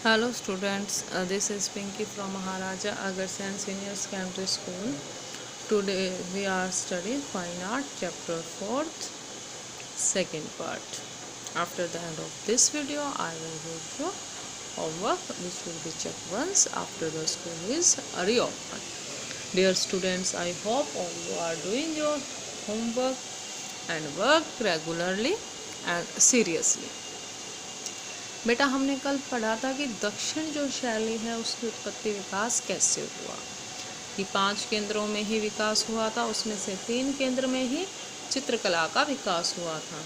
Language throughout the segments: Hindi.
Hello students, this is Pinky from Maharaja Agarsen Senior Secondary School. Today we are studying Fine Art chapter 4th, second part. After the end of this video, I will give you homework which will be checked once after the school is reopened. Dear students, I hope all you are doing your homework and work regularly and seriously. बेटा हमने कल पढ़ा था कि दक्षिण जो शैली है उसकी उत्पत्ति विकास कैसे हुआ, कि 5 केंद्रों में ही विकास हुआ था, उसमें से 3 केंद्र में ही चित्रकला का विकास हुआ था,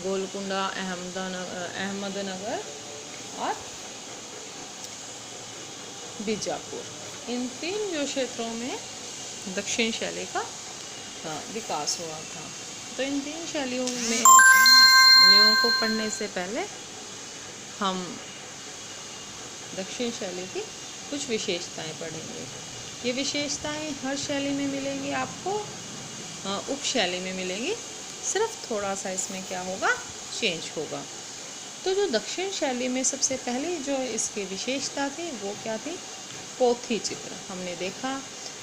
गोलकुंडा, अहमदनगर और बीजापुर। इन 3 जो क्षेत्रों में दक्षिण शैली का विकास हुआ था। तो इन 3 शैलियों को पढ़ने से पहले हम दक्षिण शैली की कुछ विशेषताएं पढ़ेंगे। ये विशेषताएं हर शैली में मिलेंगी, आपको उप शैली में मिलेंगी, सिर्फ थोड़ा सा इसमें क्या होगा, चेंज होगा। तो जो दक्षिण शैली में सबसे पहले जो इसकी विशेषता थी वो क्या थी, पोथी चित्र। हमने देखा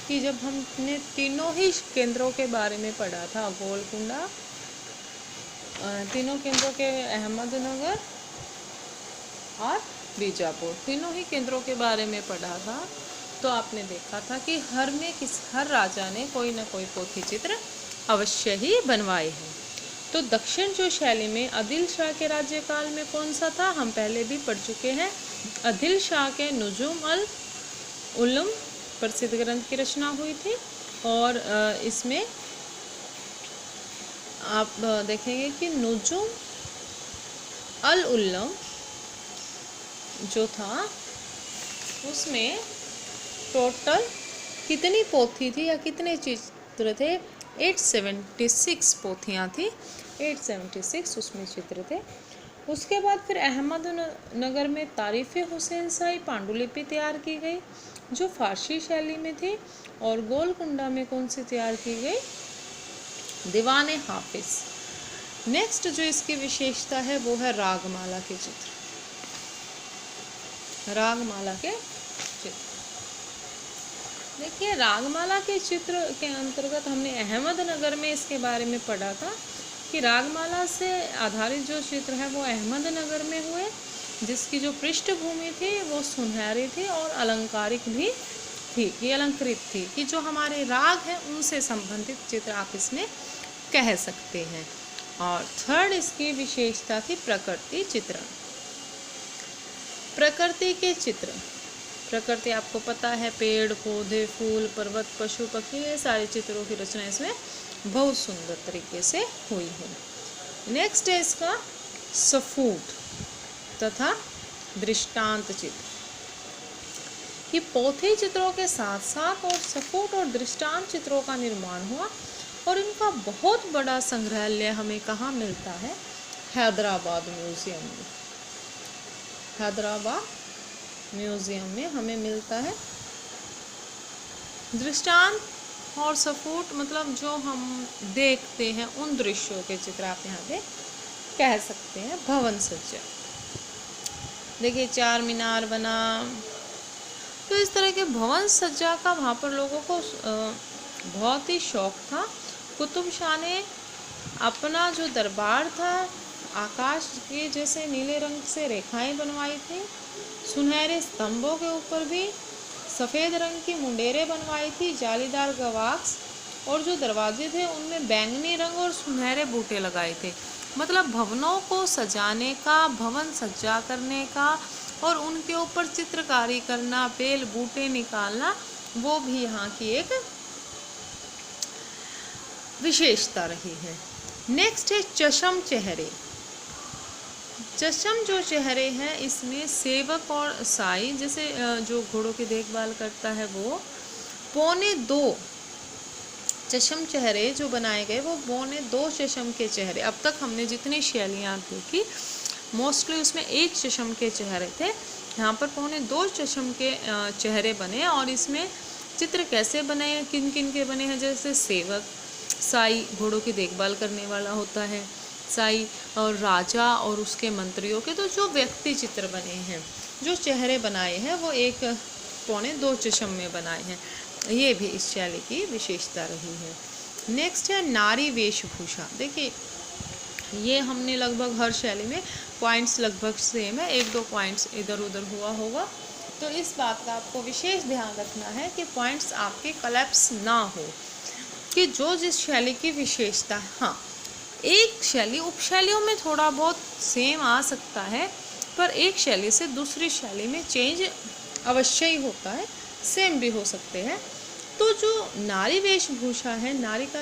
कि जब हमने तीनों ही केंद्रों के बारे में पढ़ा था, गोलकुंडा, तीनों केंद्रों के अहमदनगर और बीजापुर, तीनों ही केंद्रों के बारे में पढ़ा था, तो आपने देखा था कि हर राजा ने कोई ना कोई पोथी चित्र अवश्य ही बनवाए हैं। तो दक्षिण जो शैली में आदिल शाह के राज्यकाल में कौन सा था, हम पहले भी पढ़ चुके हैं। आदिल शाह के नुजुम अल उलम प्रसिद्ध ग्रंथ की रचना हुई थी, और इसमें आप देखेंगे कि नुजुम अल उलम जो था उसमें टोटल कितनी पोथी थी या कितने चित्र थे, 876 पोथियाँ थी, 876 उसमें चित्र थे। उसके बाद फिर अहमदनगर में तारीफ़ हुसैन शाही पांडुलिपि तैयार की गई जो फारसी शैली में थी, और गोलकुंडा में कौन सी तैयार की गई, दीवान हाफिज। नेक्स्ट जो इसकी विशेषता है वो है रागमाला के चित्र। रागमाला के चित्र देखिए, रागमाला के चित्र के अंतर्गत हमने अहमदनगर में इसके बारे में पढ़ा था कि रागमाला से आधारित जो चित्र है वो अहमदनगर में हुए, जिसकी जो पृष्ठभूमि थी वो सुनहरी थी और अलंकारिक भी थी, कि अलंकृत थी, कि जो हमारे राग हैं उनसे संबंधित चित्र आप इसमें कह सकते हैं। और थर्ड इसकी विशेषता थी प्रकृति चित्रण। प्रकृति के चित्र, प्रकृति आपको पता है, पेड़ पौधे, फूल, पर्वत, पशु पक्षी, ये सारे चित्रों की रचना इसमें बहुत सुंदर तरीके से हुई है। नेक्स्ट है इसका सफूट तथा दृष्टांत चित्र, कि पोथी चित्रों के साथ साथ और सफूट और दृष्टांत चित्रों का निर्माण हुआ, और इनका बहुत बड़ा संग्रहालय हमें कहाँ मिलता है, हैदराबाद म्यूजियम में। हैदराबाद म्यूजियम में हमें मिलता है। दृष्टांत और सफूट मतलब जो हम देखते हैं उन दृश्यों के चित्र आप यहाँ पे कह सकते हैं। भवन सज्जा, देखिए 4 मीनार बना, तो इस तरह के भवन सज्जा का वहाँ पर लोगों को बहुत ही शौक था। कुतुब शाह ने अपना जो दरबार था, आकाश के जैसे नीले रंग से रेखाएं बनवाई थी, सुनहरे स्तंभों के ऊपर भी सफ़ेद रंग की मुंडेरें बनवाई थी, जालीदार गवाक्स, और जो दरवाजे थे उनमें बैंगनी रंग और सुनहरे बूटे लगाए थे। मतलब भवनों को सजाने का, भवन सज्जा करने का और उनके ऊपर चित्रकारी करना, बेल बूटे निकालना, वो भी यहाँ की एक विशेषता रही है। नेक्स्ट है चशम चेहरे। चशम जो चेहरे हैं इसमें सेवक और साई, जैसे जो घोड़ों की देखभाल करता है वो, 2.25 चशम चेहरे जो बनाए गए वो 2.25 चशम के चेहरे। अब तक हमने जितनी शैलियाँ देखी मोस्टली उसमें 1 चशम के चेहरे थे, यहाँ पर 2.25 चशम के चेहरे बने। और इसमें चित्र कैसे बने हैं, किन किन के बने हैं, जैसे सेवक, साई घोड़ों की देखभाल करने वाला होता है, साई और राजा और उसके मंत्रियों के, तो जो व्यक्ति चित्र बने हैं जो चेहरे बनाए हैं वो 1 पौने 2 चशम में बनाए हैं। ये भी इस शैली की विशेषता रही है। नेक्स्ट है नारी वेशभूषा। देखिए ये हमने लगभग हर शैली में पॉइंट्स लगभग सेम है, 1-2 पॉइंट्स इधर उधर हुआ होगा, तो इस बात का आपको विशेष ध्यान रखना है कि पॉइंट्स आपके कलेप्स ना हो, कि जो जिस शैली की विशेषता है। हाँ, एक शैली उपशैलियों में थोड़ा बहुत सेम आ सकता है, पर एक शैली से दूसरी शैली में चेंज अवश्य ही होता है, सेम भी हो सकते हैं। तो जो नारी वेशभूषा है, नारी का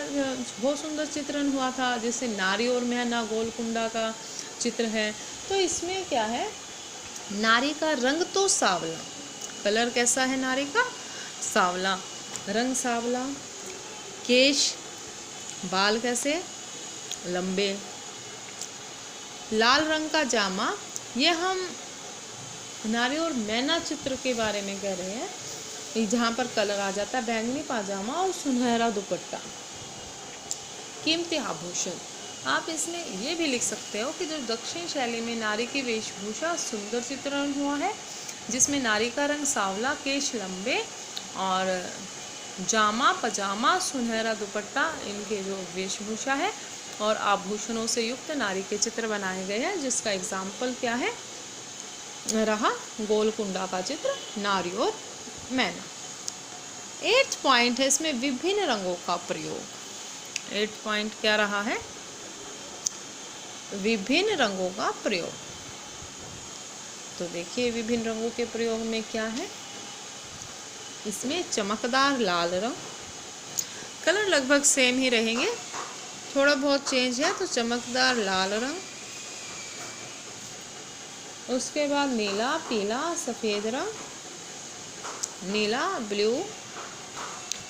बहुत सुंदर चित्रण हुआ था, जैसे नारी और मैना गोलकुंडा का चित्र है। तो इसमें क्या है, नारी का रंग तो सावला, कलर कैसा है नारी का, सावला, रंग सावला, केश बाल कैसे, लंबे, लाल रंग का जामा। ये हम नारी और मैना चित्र के बारे में कह रहे हैं, जहाँ पर कलर आ जाता है बैंगनी पाजामा और सुनहरा दुपट्टा। कीमती आभूषण, आप इसमें ये भी लिख सकते हो कि जो दक्षिण शैली में नारी की वेशभूषा सुंदर चित्रण हुआ है, जिसमें नारी का रंग सावला, केश लंबे और जामा पजामा सुनहरा दुपट्टा इनके जो वेशभूषा है, और आभूषणों से युक्त नारी के चित्र बनाए गए हैं, जिसका एग्जाम्पल क्या है रहा गोलकुंडा का चित्र, नारी और मैना। 8th पॉइंट है इसमें विभिन्न रंगों का प्रयोग। 8th पॉइंट क्या रहा है, विभिन्न रंगों का प्रयोग। तो देखिए विभिन्न रंगों के प्रयोग में क्या है, इसमें चमकदार लाल रंग, कलर लगभग सेम ही रहेंगे, थोड़ा बहुत चेंज है, तो चमकदार लाल रंग, उसके बाद नीला पीला सफ़ेद रंग, नीला ब्लू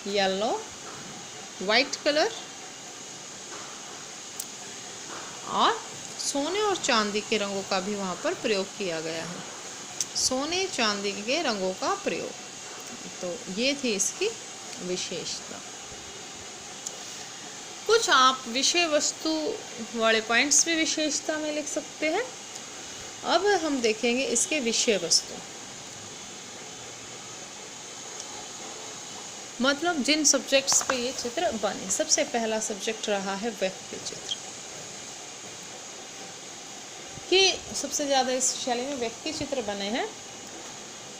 येलो वाइट कलर, और सोने और चांदी के रंगों का भी वहाँ पर प्रयोग किया गया है, सोने चांदी के रंगों का प्रयोग। तो ये थी इसकी विशेषता। कुछ आप विषय वस्तु वाले पॉइंट्स भी विशेषता में लिख सकते हैं। अब हम देखेंगे इसके विषय वस्तु, मतलब जिन सब्जेक्ट्स पे ये चित्र बने। सबसे पहला सब्जेक्ट रहा है व्यक्ति चित्र, कि सबसे ज़्यादा इस शैली में व्यक्ति चित्र बने हैं।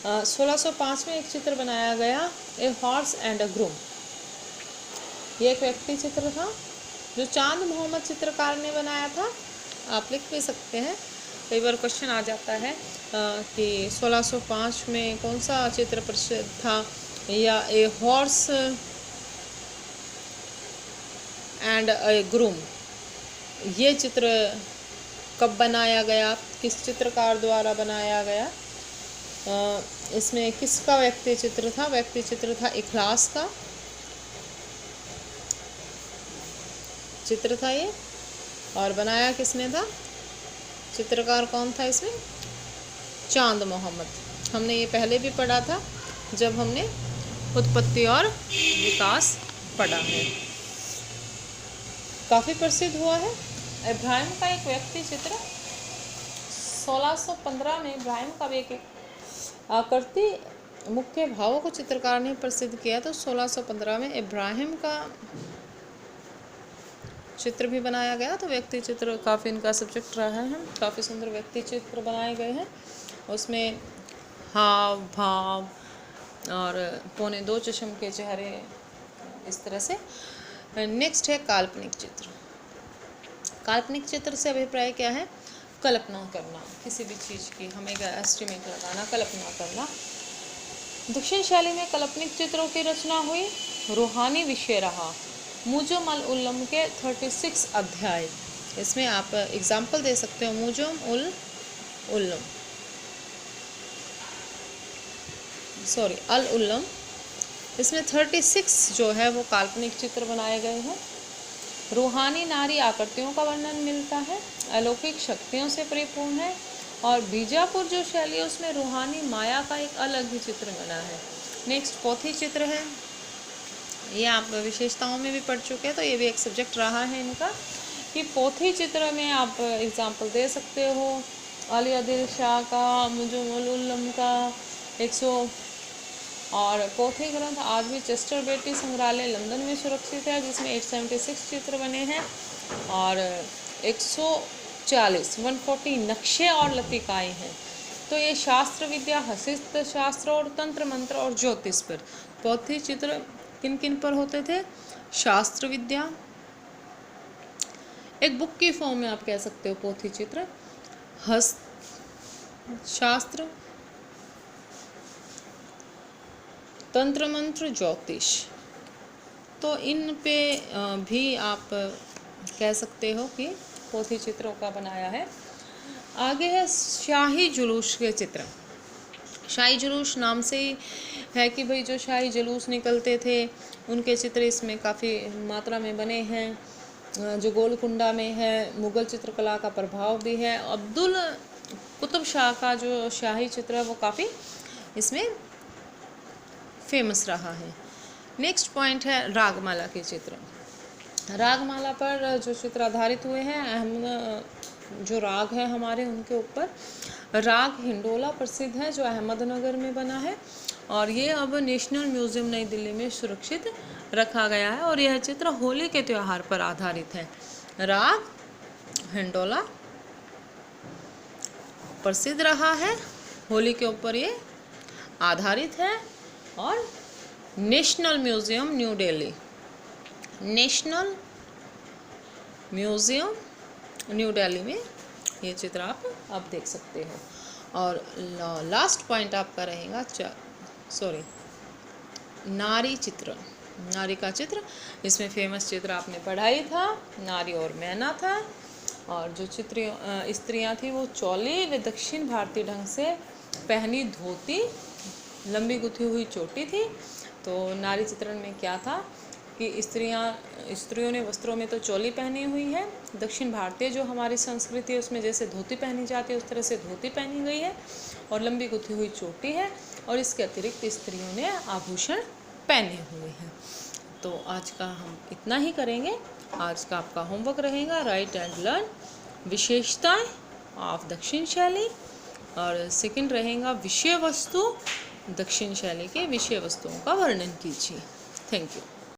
1605 में एक चित्र बनाया गया, a horse and a groom. ये एक व्यक्ति चित्र था जो चांद मोहम्मद चित्रकार ने बनाया था। आप लिख भी सकते हैं, कई बार क्वेश्चन आ जाता है कि 1605 में कौन सा चित्र प्रसिद्ध था, या a horse and A groom, ये चित्र कब बनाया गया, किस चित्रकार द्वारा बनाया गया, इसमें किसका व्यक्ति चित्र था। व्यक्ति चित्र था इखलास का चित्र था ये, और बनाया किसने था, चित्रकार कौन था इसमें, चांद मोहम्मद। हमने ये पहले भी पढ़ा था जब हमने उत्पत्ति और विकास पढ़ा है, काफ़ी प्रसिद्ध हुआ है। इब्राहिम का एक व्यक्ति चित्र 1615 में इब्राहिम का भी एक आकृति मुख्य भावों को चित्रकार ने प्रसिद्ध किया, तो 1615 में इब्राहिम का चित्र भी बनाया गया। तो व्यक्ति चित्र काफ़ी इनका सब्जेक्ट रहा है, काफ़ी सुंदर व्यक्ति चित्र बनाए गए हैं, उसमें हाव भाव और 1.25 चशम के चेहरे, इस तरह से। नेक्स्ट है काल्पनिक चित्र। काल्पनिक चित्र से अभिप्राय क्या है, कल्पना करना, किसी भी चीज़ की हमें एस्टिमेट लगाना, कल्पना करना। दक्षिण शैली में काल्पनिक चित्रों की रचना हुई, रूहानी विषय रहा। मुजम अल उल्लम के 36 अध्याय, इसमें आप एग्जाम्पल दे सकते हो, मुजम उल उल्लम अल उल्लम, इसमें 36 जो है वो काल्पनिक चित्र बनाए गए हैं। रूहानी नारी आकृतियों का वर्णन मिलता है, अलौकिक शक्तियों से परिपूर्ण है, और बीजापुर जो शैली है उसमें रूहानी माया का एक अलग ही चित्र बना है। नेक्स्ट पोथी चित्र है, ये आप विशेषताओं में भी पढ़ चुके हैं, तो ये भी एक सब्जेक्ट रहा है इनका, कि पोथी चित्र में आप एग्जाम्पल दे सकते हो अली आदिल शाह का, मुजम्मुल उलम का 100 और पोथी ग्रंथ आज भी चेस्टर बेटी संग्रहालय लंदन में सुरक्षित है, जिसमें 876 चित्र बने हैं और 140 नक्शे और लतिकाएँ हैं। तो ये शास्त्र विद्या, हसित शास्त्र और तंत्र मंत्र और ज्योतिष पर पोथी चित्र किन किन पर होते थे? शास्त्र विद्या, एक बुक की फॉर्म में आप कह सकते हो पोथी चित्र, हस्त शास्त्र, तंत्र मंत्र, ज्योतिष। तो इन पे भी आप कह सकते हो कि पोथी चित्रों का बनाया है। आगे है शाही जुलूस के चित्र। शाही जुलूस नाम से ही है कि भाई जो शाही जुलूस निकलते थे उनके चित्र इसमें काफ़ी मात्रा में बने हैं। जो गोलकुंडा में है, मुग़ल चित्रकला का प्रभाव भी है। अब्दुल कुतुब शाह का जो शाही चित्र है वो काफ़ी इसमें फेमस रहा है। नेक्स्ट पॉइंट है रागमाला के चित्र। रागमाला पर जो चित्र आधारित हुए हैं, अहमद जो राग है हमारे उनके ऊपर। राग हिंडोला प्रसिद्ध है जो अहमदनगर में बना है और ये अब नेशनल म्यूज़ियम नई दिल्ली में सुरक्षित रखा गया है और यह चित्र होली के त्यौहार पर आधारित है। राग हिंडोला प्रसिद्ध रहा है, होली के ऊपर ये आधारित है और national museum new Delhi, national museum new Delhi में ये चित्र आप अब देख सकते हो। और लास्ट पॉइंट आपका रहेगा नारी चित्र। नारी का चित्र, इसमें फेमस चित्र आपने पढ़ा ही था, नारी और मैना था। और जो चित्र स्त्रियाँ थी वो चोली व दक्षिण भारतीय ढंग से पहनी धोती, लंबी गुथी हुई चोटी थी। तो नारी चित्रण में क्या था कि स्त्रियों ने वस्त्रों में तो चोली पहनी हुई है, दक्षिण भारतीय जो हमारी संस्कृति है उसमें जैसे धोती पहनी जाती है उस तरह से धोती पहनी गई है और लंबी गुथी हुई चोटी है और इसके अतिरिक्त स्त्रियों ने आभूषण पहने हुए हैं। तो आज का हम इतना ही करेंगे। आज का आपका होमवर्क रहेगा राइट एंड लर्न विशेषताएं ऑफ दक्षिण शैली और सेकंड रहेगा विषय वस्तु, दक्षिण शैली के विषय वस्तुओं का वर्णन कीजिए। Thank you.